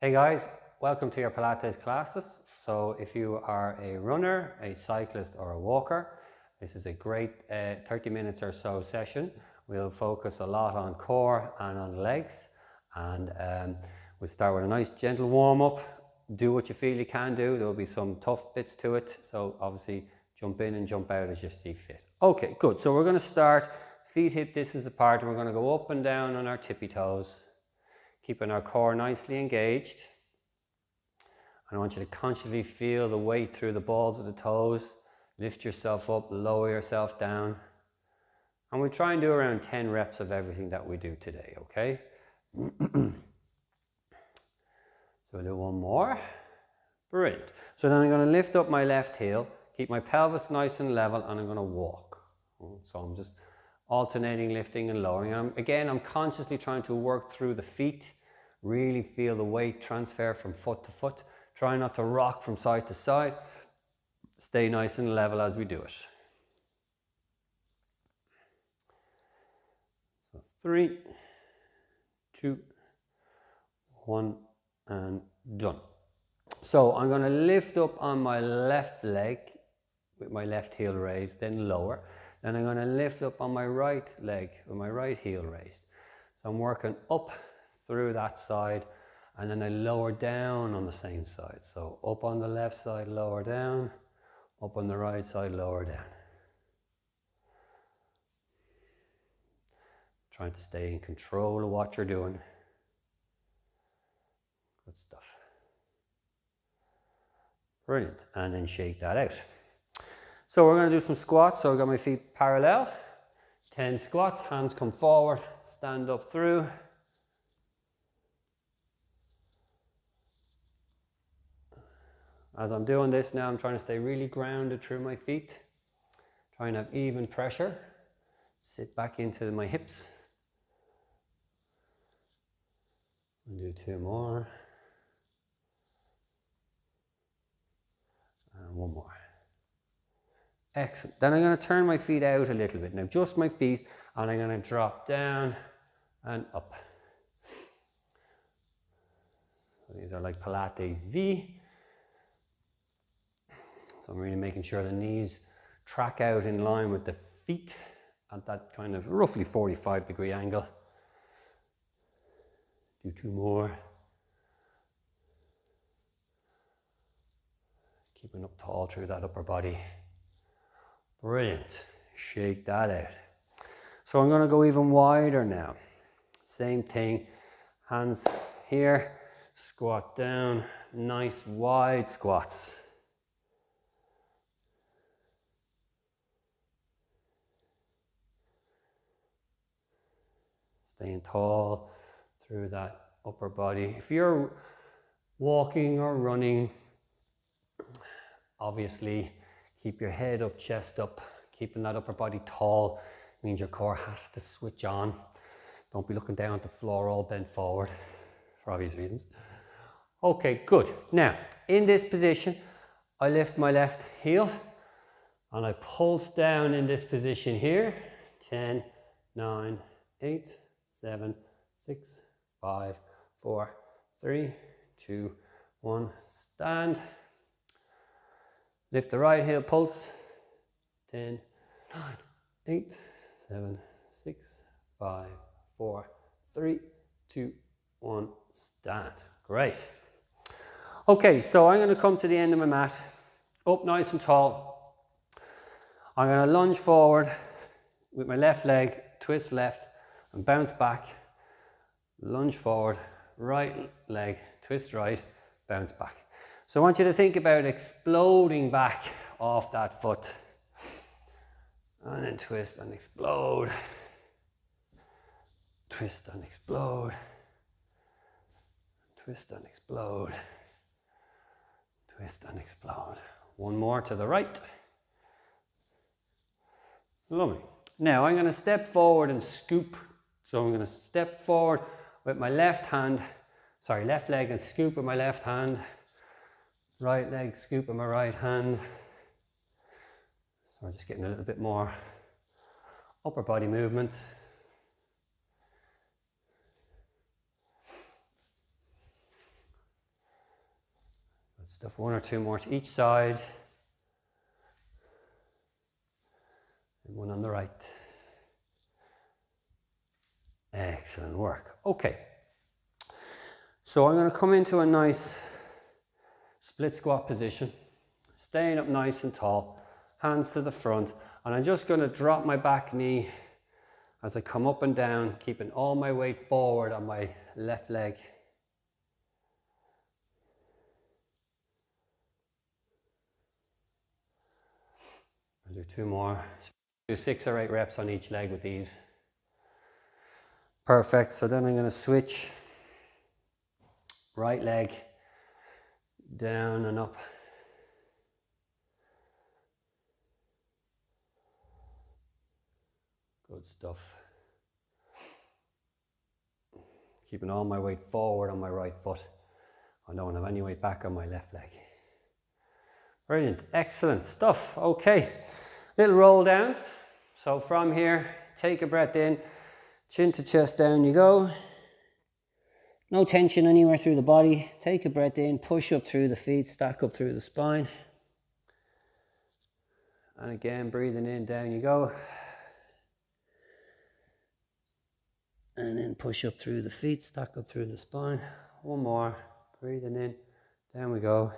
Hey guys, welcome to your Pilates classes. So if you are a runner, a cyclist or a walker, this is a great 30 minutes or so session. We'll focus a lot on core and on legs, and we'll start with a nice gentle warm-up. Do what you feel you can do. There will be some tough bits to it, so obviously jump in and jump out as you see fit. Okay, good. So we're going to start feet hip distance apart, and we're going to go up and down on our tippy toes, keeping our core nicely engaged. And I want you to consciously feel the weight through the balls of the toes. Lift yourself up, lower yourself down. And we try and do around 10 reps of everything that we do today, okay? So we'll do one more. Brilliant. So then I'm going to lift up my left heel, keep my pelvis nice and level, and I'm going to walk. So I'm just alternating lifting and lowering. And again, I'm consciously trying to work through the feet. Really feel the weight transfer from foot to foot. Try not to rock from side to side. Stay nice and level as we do it. So 3, 2, 1, and done. So I'm going to lift up on my left leg with my left heel raised, then lower. Then I'm going to lift up on my right leg with my right heel raised. So I'm working up through that side, and then I lower down on the same side. So up on the left side, lower down. Up on the right side, lower down. Trying to stay in control of what you're doing. Good stuff. Brilliant. And then shake that out. So we're going to do some squats. So I've got my feet parallel. 10 squats, hands come forward, stand up through. As I'm doing this now, I'm trying to stay really grounded through my feet. Trying to have even pressure. Sit back into my hips. And do 2 more. And 1 more. Excellent. Then I'm going to turn my feet out a little bit. Now just my feet, and I'm going to drop down and up. So these are like Pilates V. So I'm really making sure the knees track out in line with the feet at that kind of roughly 45-degree angle. Do 2 more. Keeping up tall through that upper body. Brilliant. Shake that out. So I'm going to go even wider now. Same thing. Hands here. Squat down. Nice wide squats. Staying tall through that upper body. If you're walking or running, obviously keep your head up, chest up. Keeping that upper body tall means your core has to switch on. Don't be looking down at the floor all bent forward for obvious reasons. Okay, good. Now, in this position, I lift my left heel and I pulse down in this position here. 10, 9, 8, 7, 6, 5, 4, 3, 2, 1. Stand. Lift the right heel, pulse. 10, 9, 8, 7, 6, 5, 4, 3, 2, 1. Stand. Great. Okay, so I'm going to come to the end of my mat. Up nice and tall. I'm going to lunge forward with my left leg, twist left, and bounce back. Lunge forward, right leg, twist right, bounce back. So I want you to think about exploding back off that foot. And then twist and explode. Twist and explode. Twist and explode. Twist and explode. 1 more to the right. Lovely. Now I'm going to step forward and scoop. So I'm going to step forward with my left leg and scoop with my left hand. Right leg, scoop with my right hand. So we're just getting a little bit more upper body movement. Good stuff. 1 or 2 more to each side. And 1 on the right. Excellent work. Okay. So I'm going to come into a nice split squat position, staying up nice and tall, hands to the front, and I'm just going to drop my back knee as I come up and down, keeping all my weight forward on my left leg. I'll do 2 more. Do 6 or 8 reps on each leg with these. Perfect. So then I'm going to switch right leg down and up. Good stuff. Keeping all my weight forward on my right foot. I don't have any weight back on my left leg. Brilliant, excellent stuff. Okay, little roll downs. So from here, take a breath in, chin to chest down you go. No tension anywhere through the body. Take a breath in, push up through the feet, stack up through the spine. And again, breathing in, down you go. And then push up through the feet, stack up through the spine. 1 more, breathing in, down we go.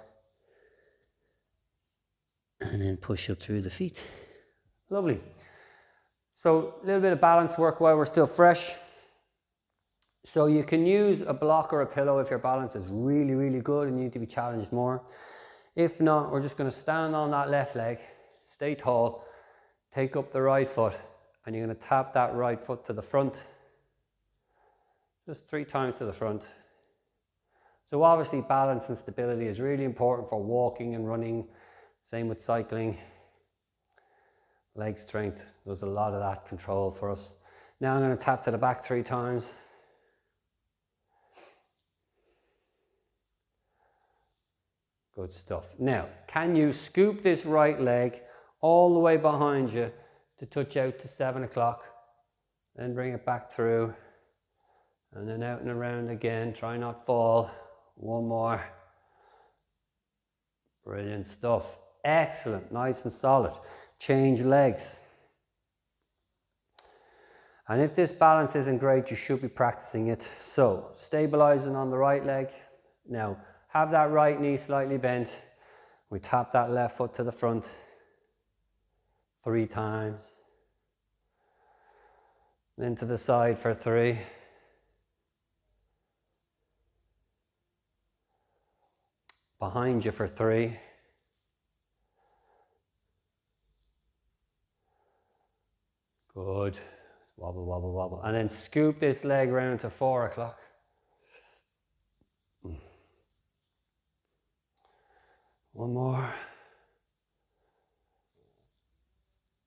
And then push up through the feet. Lovely. So a little bit of balance work while we're still fresh. So you can use a block or a pillow if your balance is really, really good and you need to be challenged more. If not, we're just going to stand on that left leg, stay tall, take up the right foot, and you're going to tap that right foot to the front. Just 3 times to the front. So obviously balance and stability is really important for walking and running. Same with cycling. Leg strength does a lot of that control for us. Now I'm going to tap to the back 3 times. Good stuff. Now, can you scoop this right leg all the way behind you to touch out to 7 o'clock? Then bring it back through. And then out and around again. Try not fall. 1 more. Brilliant stuff. Excellent. Nice and solid. Change legs. And if this balance isn't great, you should be practicing it. So, stabilizing on the right leg. Now, have that right knee slightly bent. We tap that left foot to the front 3 times. Then to the side for 3. Behind you for 3. Good. Wobble, wobble, wobble. And then scoop this leg round to 4 o'clock. One more.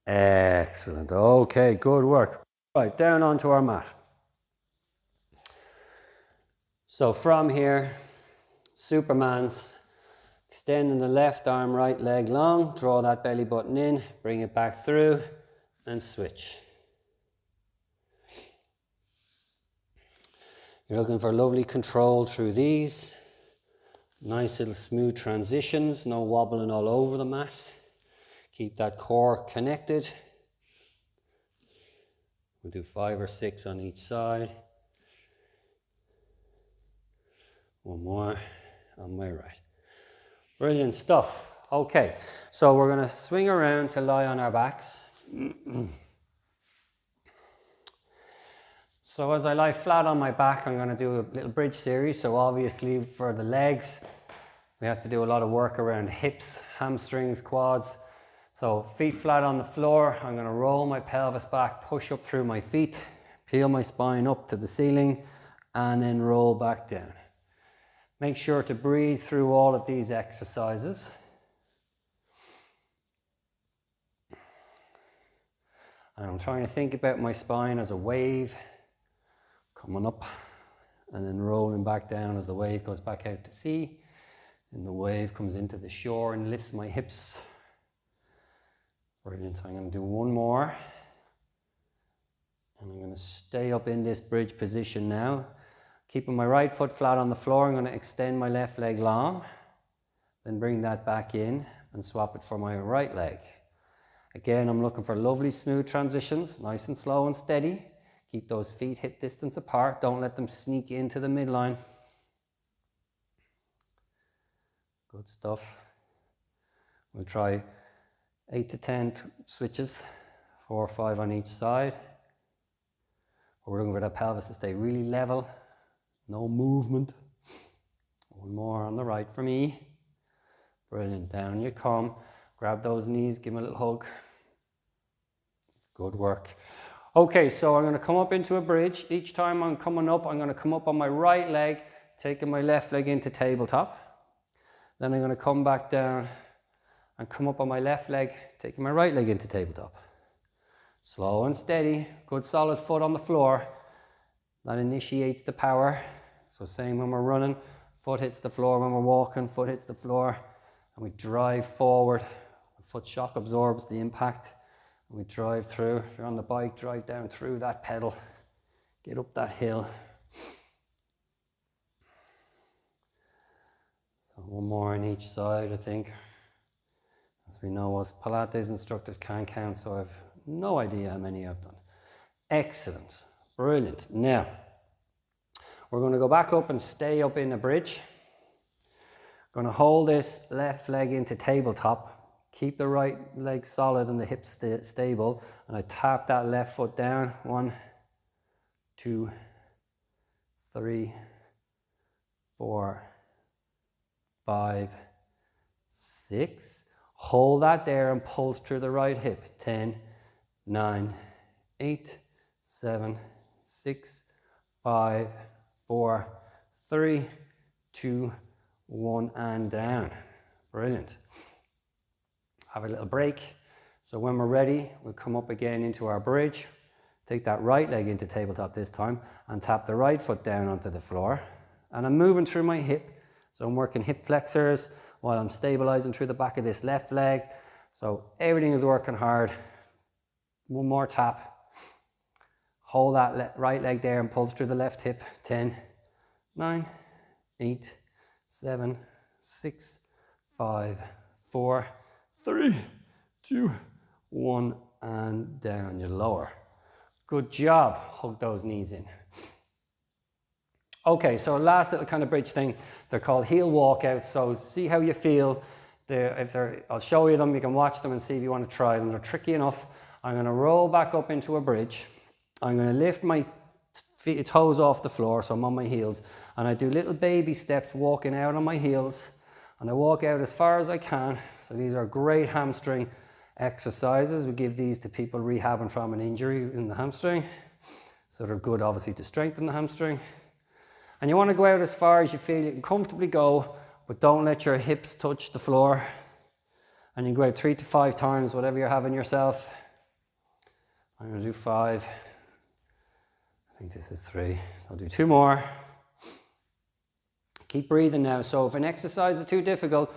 Excellent. Okay, good work. Right, down onto our mat. So from here, Superman's, extending the left arm, right leg long, draw that belly button in, bring it back through, and switch. You're looking for lovely control through these. Nice little smooth transitions, no wobbling all over the mat. Keep that core connected. We'll do 5 or 6 on each side. 1 more on my right. Brilliant stuff. Okay, so we're going to swing around to lie on our backs. So as I lie flat on my back, I'm going to do a little bridge series. So obviously for the legs, we have to do a lot of work around hips, hamstrings, quads. So feet flat on the floor. I'm going to roll my pelvis back, push up through my feet, peel my spine up to the ceiling, and then roll back down. Make sure to breathe through all of these exercises. And I'm trying to think about my spine as a wave, coming up and then rolling back down as the wave goes back out to sea. And the wave comes into the shore and lifts my hips. Brilliant. I'm going to do 1 more. And I'm going to stay up in this bridge position now. Keeping my right foot flat on the floor, I'm going to extend my left leg long. Then bring that back in and swap it for my right leg. Again, I'm looking for lovely smooth transitions, nice and slow and steady. Keep those feet hip distance apart. Don't let them sneak into the midline. Good stuff. We'll try 8 to 10 switches, 4 or 5 on each side. We're looking for that pelvis to stay really level, no movement. One more on the right for me. Brilliant. Down you come. Grab those knees, give them a little hug. Good work. Okay, so I'm going to come up into a bridge. Each time I'm coming up, I'm going to come up on my right leg, taking my left leg into tabletop. Then I'm going to come back down and come up on my left leg, taking my right leg into tabletop. Slow and steady, good solid foot on the floor. That initiates the power. So same when we're running, foot hits the floor. When we're walking, foot hits the floor. And we drive forward. The foot shock absorbs the impact. And we drive through. If you're on the bike, drive down through that pedal. Get up that hill. So one more on each side, I think. As we know, us Pilates instructors can't count, so I've no idea how many I've done. Excellent. Brilliant. Now, we're going to go back up and stay up in the bridge. Going to hold this left leg into tabletop. Keep the right leg solid and the hips stable. And I tap that left foot down. 1, 2, 3, 4, 5, 6. Hold that there and pulse through the right hip. 10, 9, 8, 7, 6, 5, 4, 3, 2, 1, and down. Brilliant. Have a little break. So when we're ready, we'll come up again into our bridge. Take that right leg into tabletop this time and tap the right foot down onto the floor. And I'm moving through my hip. So I'm working hip flexors while I'm stabilizing through the back of this left leg. So everything is working hard. One more tap. Hold that right leg there and pulse through the left hip. 10, 9, 8, 7, 6, 5, 4, 3, 2, 1, and down. You lower. Good job. Hug those knees in. Okay, so last little kind of bridge thing. They're called heel walkouts. So see how you feel. I'll show you them. You can watch them and see if you want to try them. They're tricky enough. I'm going to roll back up into a bridge. I'm going to lift my toes off the floor, so I'm on my heels. And I do little baby steps walking out on my heels. And I walk out as far as I can. So these are great hamstring exercises. We give these to people rehabbing from an injury in the hamstring. So they're good, obviously, to strengthen the hamstring. And you want to go out as far as you feel you can comfortably go, but don't let your hips touch the floor. And you can go out 3 to 5 times, whatever you're having yourself. I'm going to do 5. I think this is 3. So I'll do 2 more. Keep breathing now. So if an exercise is too difficult,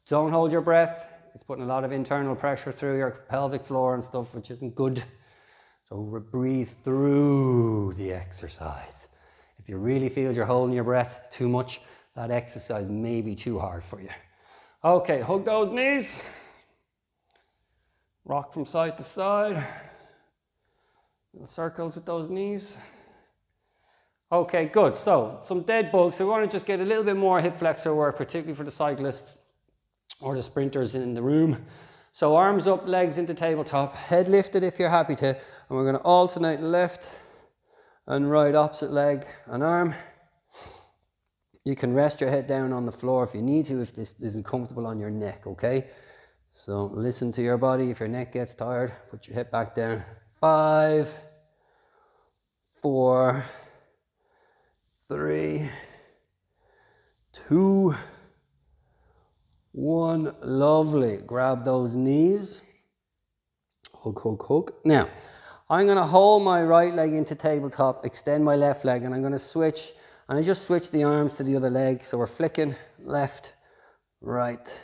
don't hold your breath. It's putting a lot of internal pressure through your pelvic floor and stuff, which isn't good. So breathe through the exercise. If you really feel you're holding your breath too much, that exercise may be too hard for you. Okay, hug those knees. Rock from side to side. Little circles with those knees. Okay, good. So some dead bugs. So we want to just get a little bit more hip flexor work, particularly for the cyclists or the sprinters in the room. So arms up, legs into tabletop, head lifted if you're happy to. And we're going to alternate left and right, opposite leg and arm. You can rest your head down on the floor if you need to, if this isn't comfortable on your neck, okay? So listen to your body. If your neck gets tired, put your head back down. 5, 4, 3, 2, 1. Lovely. Grab those knees. Hug, hug, hug. Now, I'm going to hold my right leg into tabletop, extend my left leg, and I'm going to switch. And I just switch the arms to the other leg. So we're flicking left, right,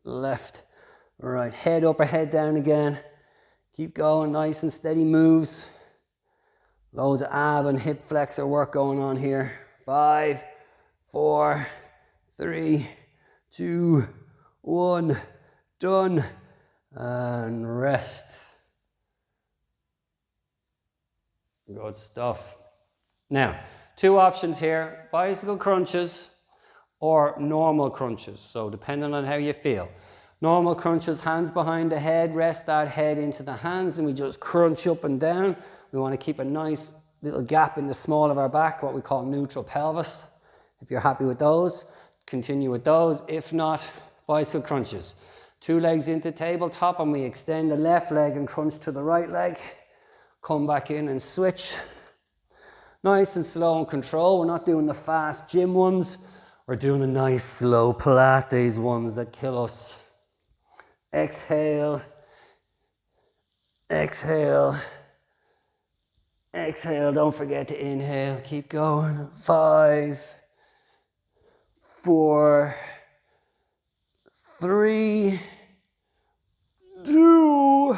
left, right. Head up or head down again. Keep going, nice and steady moves. Loads of ab and hip flexor work going on here. 5, 4, 3, 2, 1, done, and rest. Good stuff. Now, 2 options here, bicycle crunches or normal crunches. So depending on how you feel. Normal crunches, hands behind the head, rest that head into the hands, and we just crunch up and down. We want to keep a nice little gap in the small of our back, what we call neutral pelvis. If you're happy with those, continue with those. If not, bicycle crunches. 2 legs into tabletop, and we extend the left leg and crunch to the right leg. Come back in and switch. Nice and slow and control. We're not doing the fast gym ones. We're doing the nice slow Pilates ones that kill us. Exhale, exhale, exhale. Don't forget to inhale. Keep going. 5, 4, 3, 2,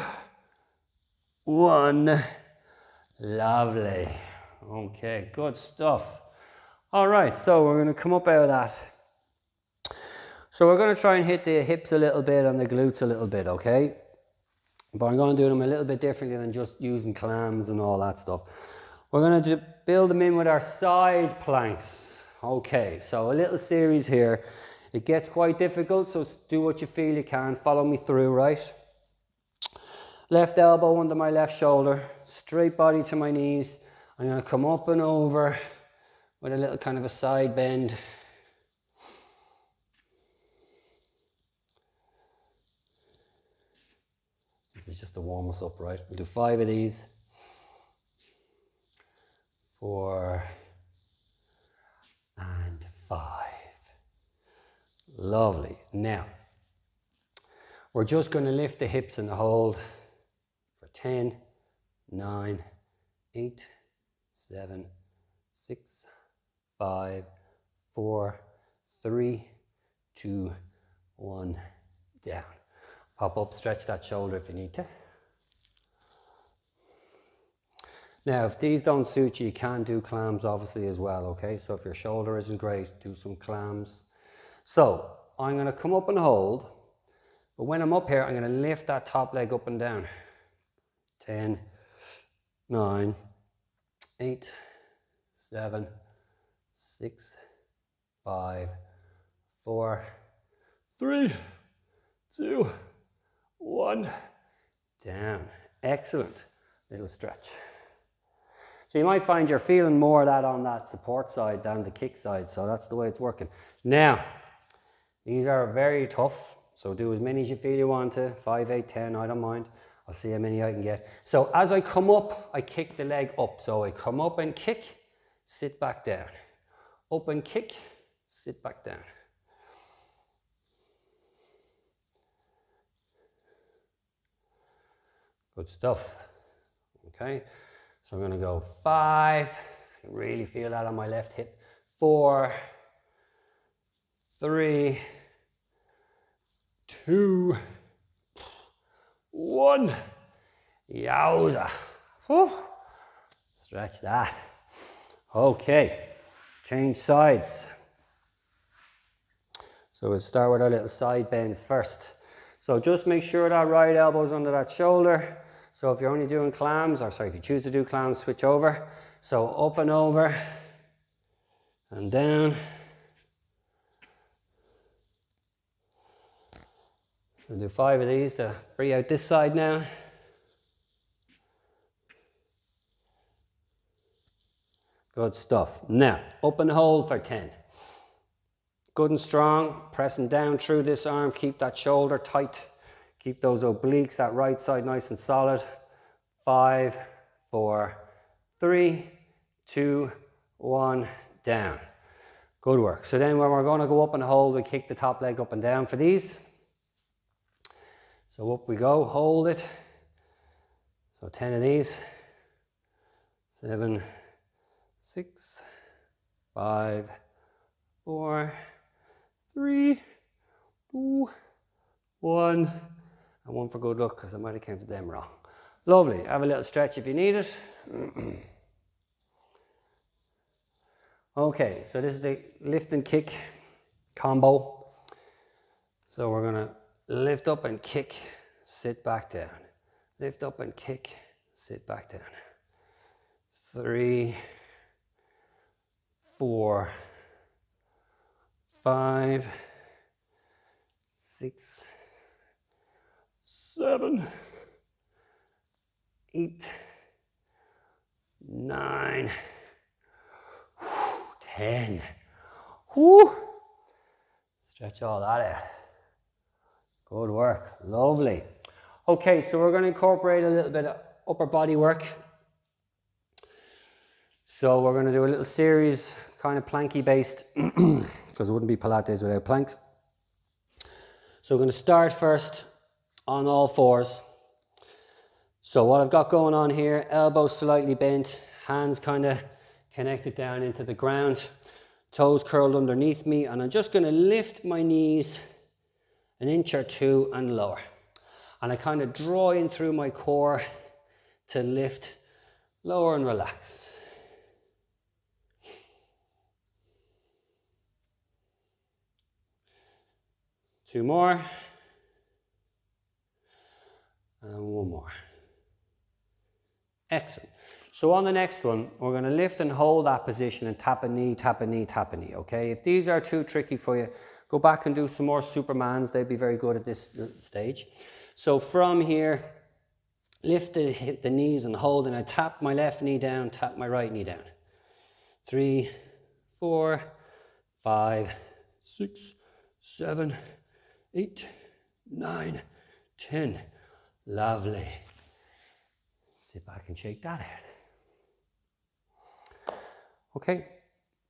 1. Lovely. Okay, good stuff. All right, so we're going to come up out of that. So we're going to try and hit the hips a little bit and the glutes a little bit, okay? But I'm going to do them a little bit differently than just using clams and all that stuff. We're going to build them in with our side planks. Okay, so a little series here. It gets quite difficult, so do what you feel you can. Follow me through, right? Left elbow under my left shoulder, straight body to my knees. I'm going to come up and over with a little kind of a side bend. This is just to warm us up, right? We'll do 5 of these. 4 and 5. Lovely. Now, we're just going to lift the hips and the hold for 10, 9, 8, 7, 6, 5, 4, 3, 2, 1, down. Pop up, stretch that shoulder if you need to. Now, if these don't suit you, you can do clams obviously as well, okay? So if your shoulder isn't great, do some clams. So I'm going to come up and hold, but when I'm up here, I'm going to lift that top leg up and down. 10, 9, 8, 7, 6, 5, 4, 3, 2, 1, down. Excellent. Little stretch. So you might find you're feeling more of that on that support side than the kick side, so that's the way it's working. Now, these are very tough, so do as many as you feel you want to, 5, 8, 10, I don't mind. I'll see how many I can get. So as I come up, I kick the leg up. So I come up and kick, sit back down. Up and kick, sit back down. Good stuff. Okay, so I'm going to go 5. I can really feel that on my left hip. 4, 3, 2, 1. Yowza. Whew. Stretch that. Okay, change sides. So we'll start with our little side bends first. So just make sure that right elbow's under that shoulder. So if you're only doing clams, or sorry, if you choose to do clams, switch over. So up and over and down. So do 5 of these to free out this side now. Good stuff. Now, up and hold for 10. Good and strong, pressing down through this arm, keep that shoulder tight. Keep those obliques, that right side nice and solid. 5, 4, 3, 2, 1, down. Good work. So then when we're going to go up and hold, we kick the top leg up and down for these. So up we go, hold it. So 10 of these. 7, 6, 5, 4, 3, 2, 1. And one for good luck because I might have counted them wrong. Lovely. Have a little stretch if you need it. Okay, so this is the lift and kick combo. So we're gonna lift up and kick, sit back down. Lift up and kick, sit back down. 3, 4, 5, 6, 7, 8, 9, 10. Whoo! Stretch all that out. Good work, lovely. Okay, so we're going to incorporate a little bit of upper body work. So we're going to do a little series, kind of planky based, because it wouldn't be Pilates without planks. So we're going to start first on all fours. So what I've got going on here, elbows slightly bent, hands kind of connected down into the ground, toes curled underneath me, and I'm just going to lift my knees an inch or two and lower. And I kind of draw in through my core to lift, lower and relax. Two more. And one more. Excellent. So on the next one, we're going to lift and hold that position and tap a knee, tap a knee, tap a knee, okay? If these are too tricky for you, go back and do some more Supermans. They'd be very good at this stage. So from here, lift the knees and hold, and I tap my left knee down, tap my right knee down. 3, 4, 5, 6, 7, 8, 9, 10. Lovely. Sit back and shake that out. Okay,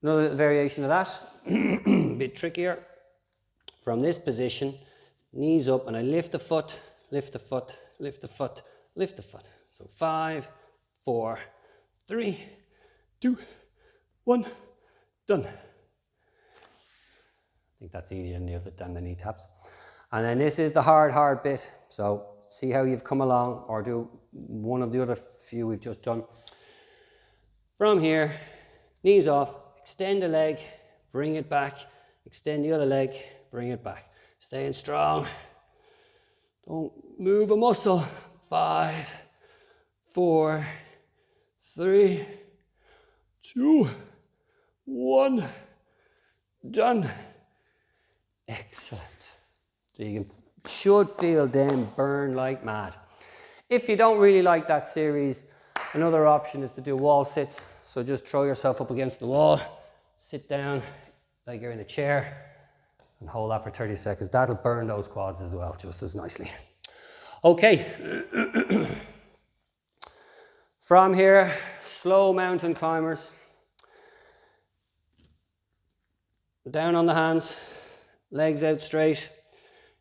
another little variation of that. A bit trickier. From this position, knees up, and I lift the foot, lift the foot, lift the foot, lift the foot. So 5, 4, 3, 2, 1, done. I think that's easier than the knee taps. And then this is the hard bit. So see how you've come along, or do one of the other few we've just done. From here, knees off, extend the leg, bring it back, extend the other leg, bring it back. Staying strong. Don't move a muscle. 5, 4, 3, 2, 1, done. Excellent. So you should feel them burn like mad. If you don't really like that series, another option is to do wall sits. So just throw yourself up against the wall, sit down like you're in a chair, and hold that for 30 seconds. That'll burn those quads as well, just as nicely. Okay. From here, slow mountain climbers. Down on the hands, legs out straight.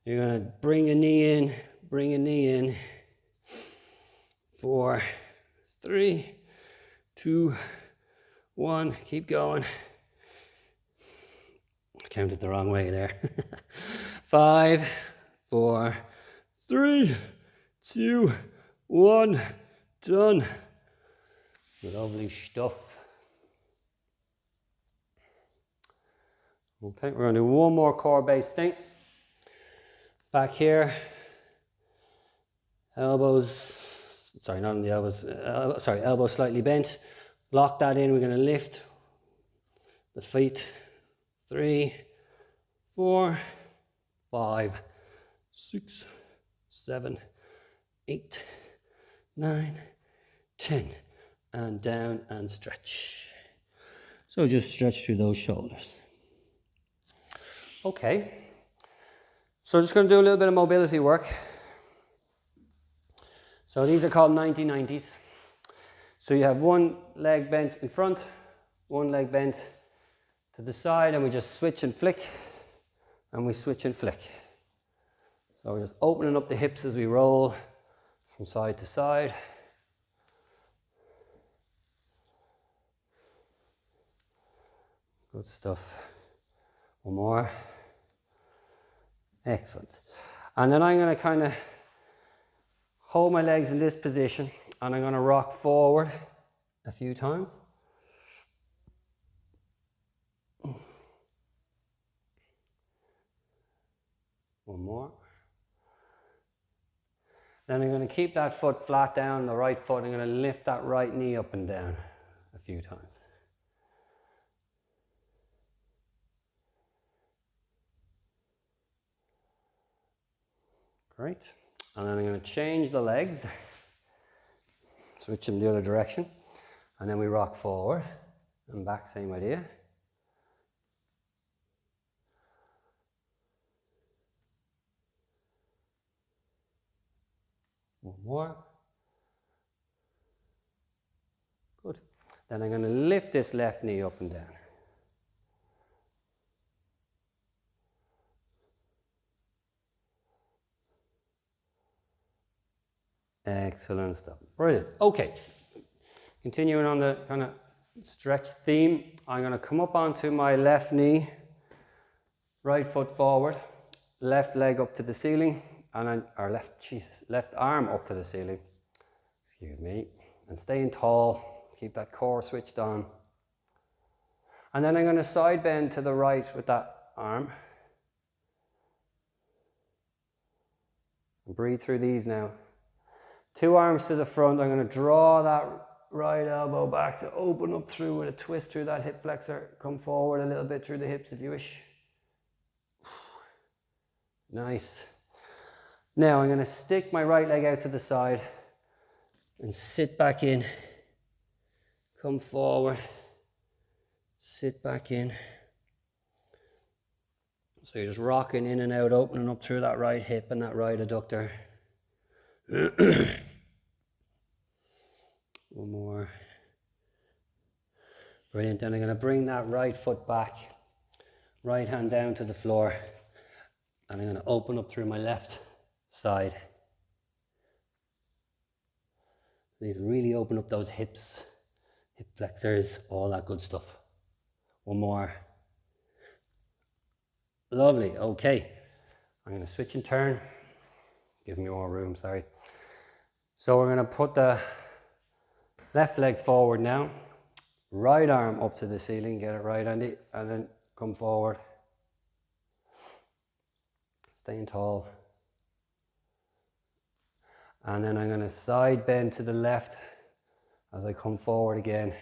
You're going to bring a knee in, bring a knee in. 4, 3, 2, 1. Keep going. I counted the wrong way there. 5, 4, 3, 2, 1. Done. Lovely stuff. Okay, we're going to do one more core-based thing. Back here, elbows, sorry, not on the elbows, elbows slightly bent. Lock that in, we're going to lift the feet. 3, 4, 5, 6, 7, 8, 9, 10. And down and stretch. So just stretch through those shoulders. Okay. So just going to do a little bit of mobility work. So these are called 90-90s. So you have one leg bent in front, one leg bent to the side, and we just switch and flick, and we switch and flick. So we're just opening up the hips as we roll from side to side. Good stuff. One more. Excellent. And then I'm going to kind of hold my legs in this position, and I'm going to rock forward a few times. One more. Then I'm going to keep that foot flat down, the right foot. I'm going to lift that right knee up and down a few times. Great. And then I'm going to change the legs, switch them the other direction, and then we rock forward and back, same idea. One more. Good. Then I'm going to lift this left knee up and down. Excellent stuff. Brilliant. Okay. Continuing on the kind of stretch theme, I'm going to come up onto my left knee, right foot forward, left leg up to the ceiling, and then, or left arm up to the ceiling, excuse me, and staying tall, keep that core switched on. And then I'm going to side bend to the right with that arm. And breathe through these now. Two arms to the front. I'm going to draw that right elbow back to open up through with a twist through that hip flexor. Come forward a little bit through the hips if you wish. Nice. Now I'm going to stick my right leg out to the side and sit back in. Come forward. Sit back in. So you're just rocking in and out, opening up through that right hip and that right adductor. One more. Brilliant. Then I'm going to bring that right foot back, right hand down to the floor, and I'm going to open up through my left side. These really open up those hips, hip flexors, all that good stuff. One more. Lovely. Okay. I'm going to switch and turn. Gives me more room, sorry. So we're going to put the left leg forward now. Right arm up to the ceiling. Get it right, Andy. And then come forward. Staying tall. And then I'm going to side bend to the left as I come forward again.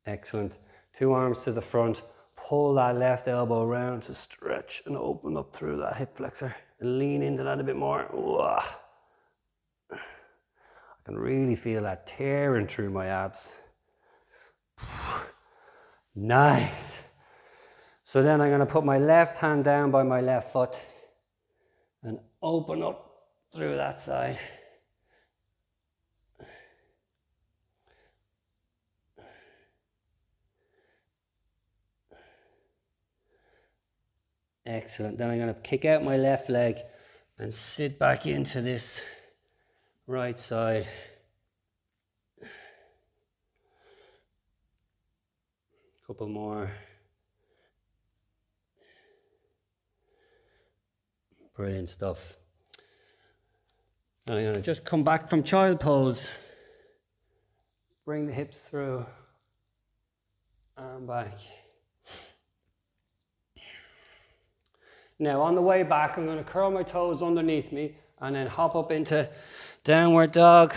Excellent. Two arms to the front. Pull that left elbow around to stretch and open up through that hip flexor. And lean into that a bit more. Whoa. I can really feel that tearing through my abs. Nice. So then I'm going to put my left hand down by my left foot and open up through that side. Excellent. Then I'm going to kick out my left leg and sit back into this right side. Couple more. Brilliant stuff. And I'm going to just come back from child pose. Bring the hips through and back. Now on the way back, I'm going to curl my toes underneath me and then hop up into downward dog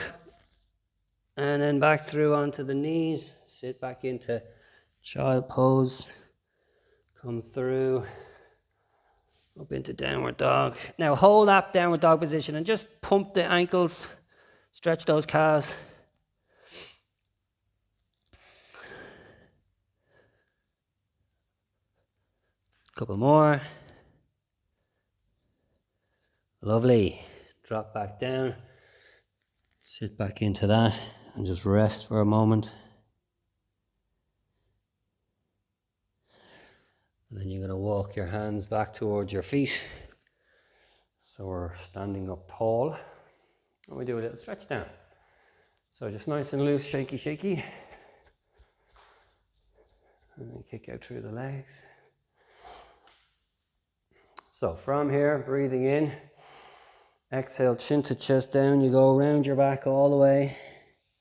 and then back through onto the knees. Sit back into child pose. Come through up into downward dog. Now hold that downward dog position and just pump the ankles, stretch those calves. Couple more. Lovely. Drop back down. Sit back into that and just rest for a moment. And then you're going to walk your hands back towards your feet. So we're standing up tall. And we do a little stretch down. So just nice and loose, shaky, shaky. And then kick out through the legs. So from here, breathing in. Exhale, chin to chest down. You go around your back all the way.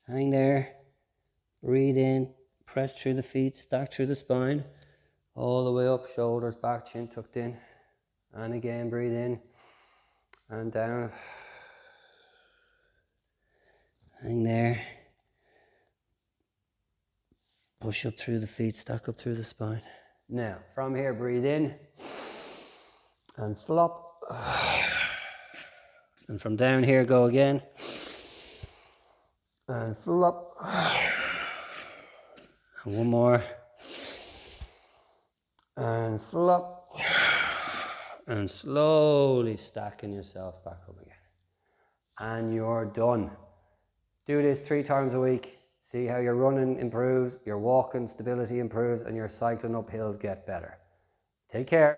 Hang there. Breathe in. Press through the feet, stack through the spine, all the way up, shoulders back, chin tucked in. And again, breathe in and down. Hang there. Push up through the feet, stack up through the spine. Now, from here, breathe in and flop. And from down here, go again. And flop. And one more. And flop. And slowly stacking yourself back up again. And you're done. Do this 3 times a week. See how your running improves, your walking stability improves, and your cycling uphill get better. Take care.